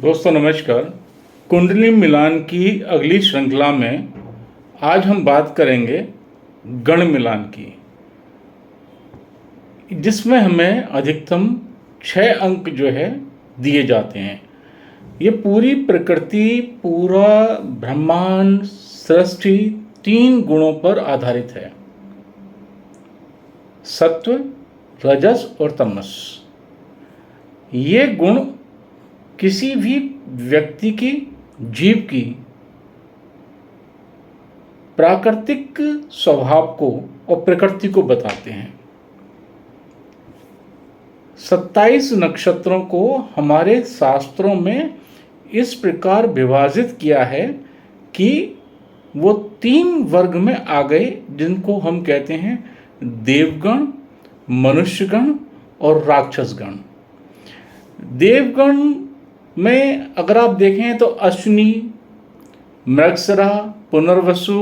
दोस्तों नमस्कार। कुंडली मिलान की अगली श्रृंखला में आज हम बात करेंगे गण मिलान की, जिसमें हमें अधिकतम 6 अंक जो है दिए जाते हैं। ये पूरी प्रकृति, पूरा ब्रह्मांड, सृष्टि 3 गुणों पर आधारित है: सत्व, रजस और तमस। ये गुण किसी भी व्यक्ति की, जीव की प्राकृतिक स्वभाव को और प्रकृति को बताते हैं। 27 नक्षत्रों को हमारे शास्त्रों में इस प्रकार विभाजित किया है कि वो 3 वर्ग में आ गए, जिनको हम कहते हैं देवगण, मनुष्यगण और राक्षसगण। देवगण में अगर आप देखें तो अश्विनी, मृगशिरा, पुनर्वसु,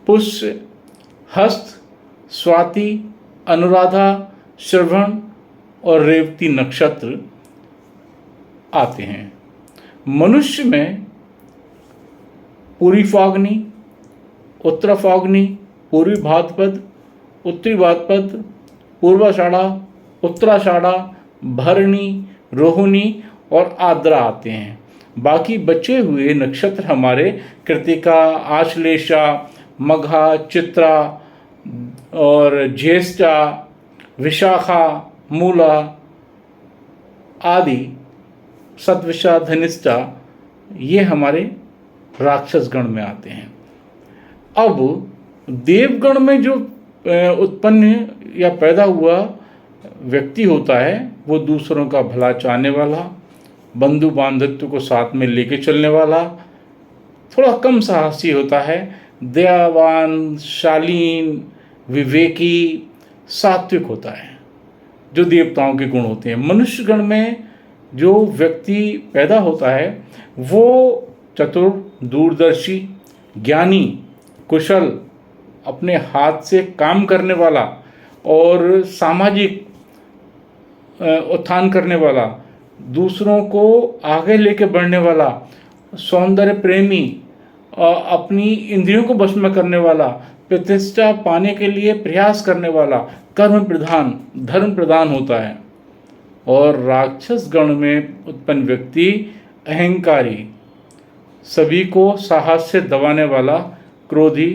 पुष्य, हस्त, स्वाति, अनुराधा, श्रवण और रेवती नक्षत्र आते हैं। मनुष्य में पूर्वी फाल्गुनी, उत्तर फाल्गुनी, पूर्वी भाद्रपद, उत्तरी भाद्रपद, पूर्वाषाढ़ा, उत्तराषाढ़ा, भरणी, रोहिणी और आर्द्रा आते हैं। बाकी बचे हुए नक्षत्र हमारे कृतिका, आश्लेषा, मघा, चित्रा और ज्येष्ठा, विशाखा, मूला आदि, सतविशा, धनिष्ठा, ये हमारे राक्षस गण में आते हैं। अब देवगण में जो उत्पन्न या पैदा हुआ व्यक्ति होता है, वो दूसरों का भला चाहने वाला, बंधु बांधत्व को साथ में लेके चलने वाला, थोड़ा कम साहसी होता है, दयावान, शालीन, विवेकी, सात्विक होता है, जो देवताओं के गुण होते हैं। मनुष्य गण में जो व्यक्ति पैदा होता है वो चतुर, दूरदर्शी, ज्ञानी, कुशल, अपने हाथ से काम करने वाला और सामाजिक उत्थान करने वाला, दूसरों को आगे लेके बढ़ने वाला, सौंदर्य प्रेमी, अपनी इंद्रियों को वश में करने वाला, प्रतिष्ठा पाने के लिए प्रयास करने वाला, कर्म प्रधान, धर्म प्रधान होता है। और राक्षस गण में उत्पन्न व्यक्ति अहंकारी, सभी को साहस से दबाने वाला, क्रोधी,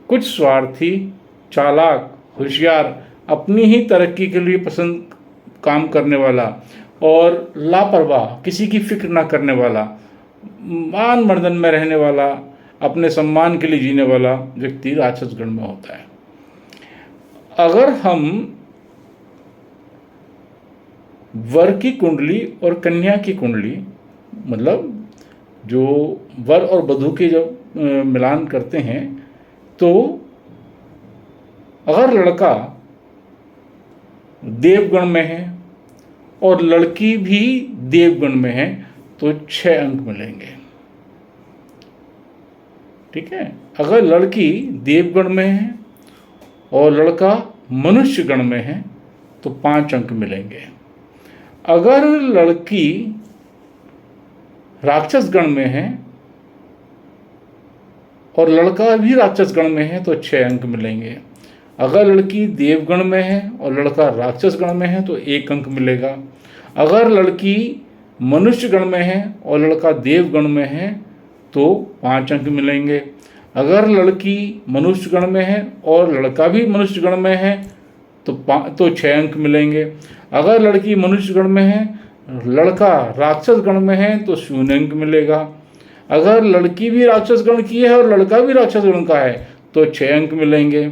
कुछ स्वार्थी, चालाक, होशियार, अपनी ही तरक्की के लिए पसंद काम करने वाला और लापरवाह, किसी की फिक्र ना करने वाला, मान मर्दन में रहने वाला, अपने सम्मान के लिए जीने वाला व्यक्ति राक्षस गण में होता है। अगर हम वर की कुंडली और कन्या की कुंडली, मतलब जो वर और वधू के जब मिलान करते हैं, तो अगर लड़का देवगण में है और लड़की भी देवगण में है तो 6 अंक मिलेंगे। ठीक है। अगर लड़की देवगण में है और लड़का मनुष्य गण में है तो 5 अंक मिलेंगे। अगर लड़की राक्षस गण में है और लड़का भी राक्षस गण में है तो 6 अंक मिलेंगे। अगर लड़की देवगण में है और लड़का राक्षस गण में है तो 1 अंक मिलेगा। अगर लड़की मनुष्य गण में है और लड़का देवगण में है तो 5 अंक मिलेंगे। अगर लड़की मनुष्य गण में है और लड़का भी मनुष्य गण में है तो 6 अंक मिलेंगे। अगर लड़की मनुष्य गण में है, लड़का राक्षस गण में है तो 0 अंक मिलेगा। अगर लड़की भी राक्षस गण की है और लड़का भी राक्षस गण का है तो 6 अंक मिलेंगे।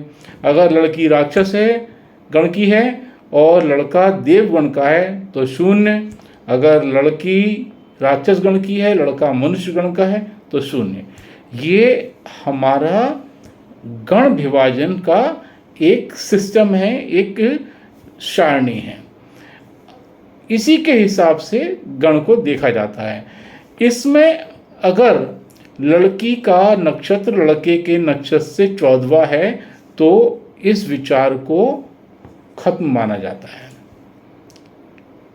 अगर लड़की राक्षस है गण की है और लड़का देवगण का है तो 0। अगर लड़की राक्षस गण की है, लड़का मनुष्य गण का है तो 0। ये हमारा गण विभाजन का एक सिस्टम है, एक सारणी है। इसी के हिसाब से गण को देखा जाता है। इसमें अगर लड़की का नक्षत्र लड़के के नक्षत्र से 14वां है तो इस विचार को खत्म माना जाता है,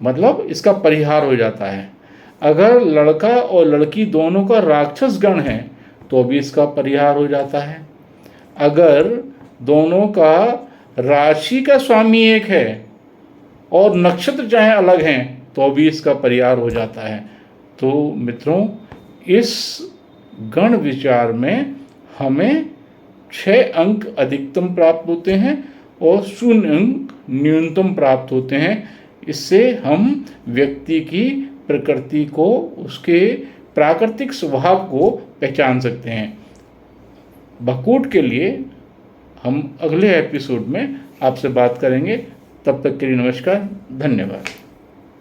मतलब इसका परिहार हो जाता है। अगर लड़का और लड़की दोनों का राक्षस गण है तो भी इसका परिहार हो जाता है। अगर दोनों का राशि का स्वामी एक है और नक्षत्र चाहे अलग हैं तो भी इसका परिहार हो जाता है। तो मित्रों, इस गण विचार में हमें 6 अंक अधिकतम प्राप्त होते हैं और 0 अंक न्यूनतम प्राप्त होते हैं। इससे हम व्यक्ति की प्रकृति को, उसके प्राकृतिक स्वभाव को पहचान सकते हैं। बकूट के लिए हम अगले एपिसोड में आपसे बात करेंगे। तब तक के लिए नमस्कार, धन्यवाद।